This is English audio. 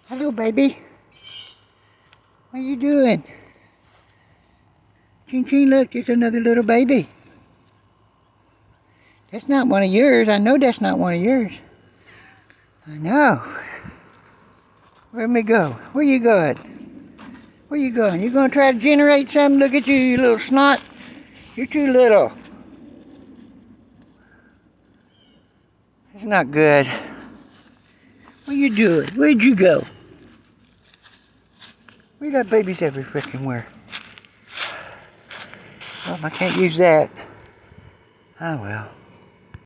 Hello, baby. What are you doing? Ching Ching, look, it's another little baby. That's not one of yours. I know that's not one of yours. I know. Where'd me go? Where you going? Where you going? You gonna try to generate something? Look at you, you little snot. You're too little. That's not good. What you doing? Where'd you go? We got babies every freaking where. Oh, I can't use that. Oh well.